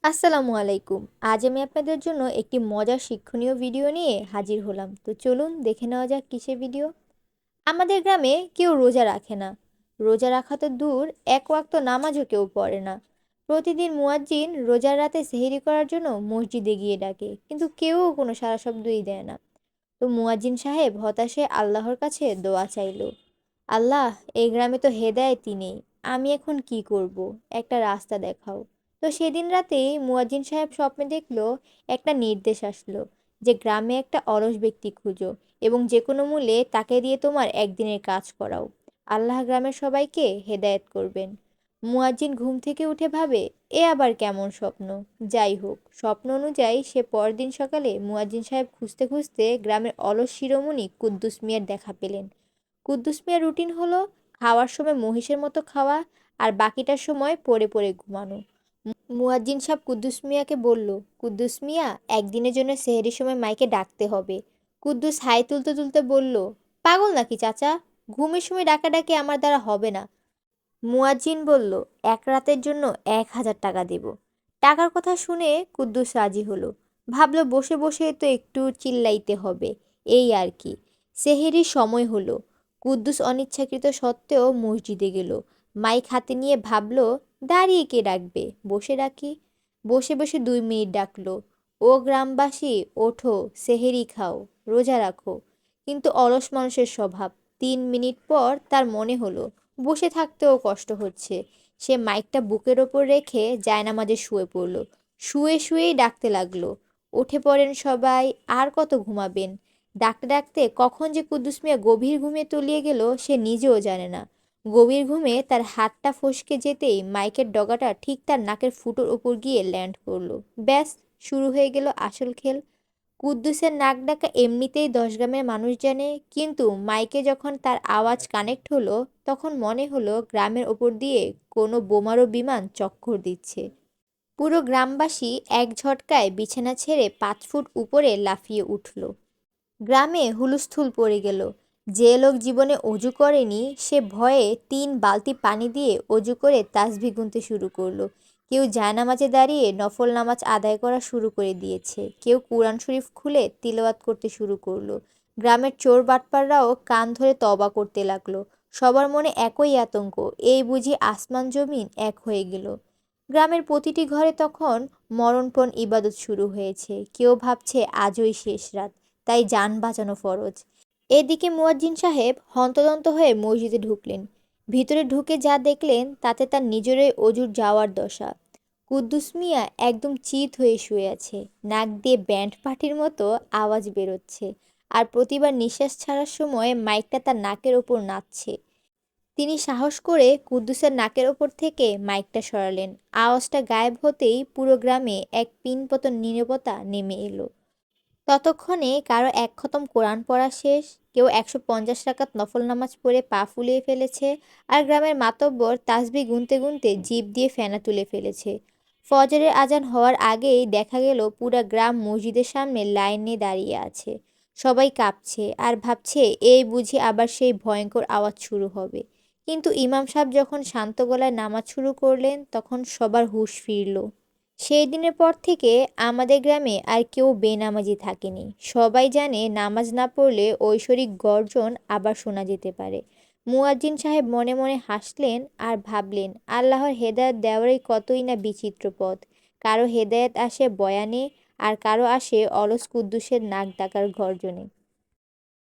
আসসালামু আলাইকুম। আজ আমি আপনাদের জন্য একটি মজার শিক্ষণীয় ভিডিও নিয়ে হাজির হলাম। তো চলুন দেখে নেওয়া যাক কিসের ভিডিও। আমাদের গ্রামে কেউ রোজা রাখে না। রোজা রাখা তো দূর, এক ওয়াক্ত নামাজও কেউ পড়ে না। প্রতিদিন মুয়াজ্জিন রোজার রাতে সেহরি করার জন্য মসজিদে গিয়ে ডাকে, কিন্তু কেউ কোনো সাড়া শব্দই দেয় না। তো মুয়াজ্জিন সাহেব হতাশে আল্লাহর কাছে দোয়া চাইল, আল্লাহ, এই গ্রামে তো হেদায়েতই নেই। আমি এখন কি করব? একটা রাস্তা দেখাও। তো সেদিন রাতেই মুয়াজ্জিন সাহেব স্বপ্নে দেখলো, একটা নির্দেশ আসলো যে গ্রামে একটা অলস ব্যক্তি খুঁজো এবং যে কোনো মূল্যে তাকে দিয়ে তোমার একদিনের কাজ করাও। আল্লাহ গ্রামের সবাইকে হেদায়েত করবেন। মুয়াজ্জিন ঘুম থেকে উঠে ভাবে, এ আবার কেমন স্বপ্ন? যাই হোক, স্বপ্ন অনুযায়ী সে পরদিন সকালে মুয়াজ্জিন সাহেব খুঁজতে খুঁজতে গ্রামের অলস শিরোমণি কুদ্দুস মিয়ার দেখা পেলেন। কুদ্দুস মিয়ার রুটিন হলো খাওয়ার সময় মহিষের মতো খাওয়া আর বাকিটার সময় পড়ে পড়ে ঘুমানো। মুয়াজ্জিন সাহেব কুদ্দুস মিয়াকে বলল, কুদ্দুস মিয়া, একদিনের জন্য সেহরির সময় মাইকে ডাকতে হবে। কুদ্দুস হাই তুলতে তুলতে বলল, পাগল নাকি চাচা? ঘুমের সময় ডাকাডাকি আমার দ্বারা হবে না। মুয়াজ্জিন বলল, এক রাতের জন্য 1,000 টাকা দেব। টাকার কথা শুনে কুদ্দুস রাজি হলো। ভাবলো বসে বসে তো একটু চিল্লাইতে হবে, এই আর কি। সেহেরির সময় হলো। কুদ্দুস অনিচ্ছাকৃত সত্ত্বেও মসজিদে গেল। মাইক হাতে নিয়ে ভাবলো, দাঁড়িয়ে কে ডাকবে, বসে ডাকি। বসে বসে 2 মিনিট ডাকলো, ও গ্রামবাসী, ওঠো, সেহেরি খাও, রোজা রাখো। কিন্তু অলস মানুষের স্বভাব। 3 মিনিট পর তার মনে হলো বসে থাকতেও কষ্ট হচ্ছে। সে মাইকটা বুকের ওপর রেখে জায়নামাজে শুয়ে পড়ল। শুয়ে শুয়েই ডাকতে লাগলো, উঠে পড়েন সবাই, আর কত ঘুমাবেন? ডাকতে ডাকতে কখন যে কুদ্দুস মিয়া গভীর ঘুমে তলিয়ে গেল সে নিজেও জানে না। গভীর ঘুমে তার হাতটা ফসকে যেতেই মাইকের ডগাটা ঠিক তার নাকের ফুটোর উপর গিয়ে ল্যান্ড করলো। ব্যাস, শুরু হয়ে গেল আসল খেল। কুদ্দুসের নাক ডাকা এমনিতেই 10 গ্রামের মানুষ জানে, কিন্তু মাইকে যখন তার আওয়াজ কানেক্ট হলো তখন মনে হলো গ্রামের ওপর দিয়ে কোনো বোমারু বিমান চক্কর দিচ্ছে। পুরো গ্রামবাসী এক ঝটকায় বিছানা ছেড়ে 5 ফুট উপরে লাফিয়ে উঠল। গ্রামে হুলস্থুল পড়ে গেল। যে লোক জীবনে অজু করেনি সে ভয়ে 3 বালতি পানি দিয়ে অজু করে তাসবিহ গুনতে শুরু করলো। কেউ জায়নামাজে দাঁড়িয়ে নফল নামাজ আদায় করা শুরু করে দিয়েছে, কেউ কুরআন শরীফ খুলে তিলাওয়াত করতে শুরু করলো। গ্রামের চোর বাটপাররাও কান ধরে তওবা করতে লাগলো। সবার মনে একই আতঙ্ক, এই বুঝি আসমান জমিন এক হয়ে গেল। গ্রামের প্রতিটি ঘরে তখন মরণপণ ইবাদত শুরু হয়েছে। কেউ ভাবছে আজই শেষ রাত, তাই যান বাঁচানো ফরজ। এদিকে মুয়াজ্জিন সাহেব হন্তদন্ত হয়ে মসজিদে ঢুকলেন। ভিতরে ঢুকে যা দেখলেন তাতে তার নিজেরই অজুর যাওয়ার দশা। কুদ্দুস মিয়া একদম চিত হয়ে শুয়ে আছে। নাক দিয়ে ব্যান্ড পার্টির মতো আওয়াজ বেরোচ্ছে, আর প্রতিবার নিঃশ্বাস ছাড়ার সময় মাইকটা তার নাকের ওপর নাচছে। তিনি সাহস করে কুদ্দুসের নাকের ওপর থেকে মাইকটা সরালেন। আওয়াজটা গায়েব হতেই পুরো গ্রামে এক পিনপতন নীরবতা নেমে এলো। ততক্ষণে কারো এক খতম কোরআন পড়া শেষ, কেউ 150 রাকাত নফল নামাজ পড়ে পা ফুলিয়ে ফেলেছে, আর গ্রামের মাতব্বর তাসবিহ গুনতে গুনতে জিভ দিয়ে ফেনা তুলে ফেলেছে। ফজরের আজান হওয়ার আগেই দেখা গেল পুরা গ্রাম মসজিদের সামনে লাইনে দাঁড়িয়ে আছে। সবাই কাঁপছে আর ভাবছে এই বুঝি আবার সেই ভয়ঙ্কর আওয়াজ শুরু হবে। কিন্তু ইমাম সাহেব যখন শান্ত গলায় নামাজ শুরু করলেন তখন সবার হুঁশ ফিরল। সেই দিনের পর থেকে আমাদের গ্রামে আর কেউ বেনামাজি থাকেনি। সবাই জানে নামাজ না পড়লে ঐশ্বরিক গর্জন আবার শোনা যেতে পারে। মুয়াজ্জিন সাহেব মনে মনে হাসলেন আর ভাবলেন, আল্লাহর হেদায়েত দেওয়ারই কতই না বিচিত্র পথ। কারো হেদায়েত আসে বয়ানে, আর কারো আসে অলস কুদ্দুসের নাক ডাকার গর্জনে।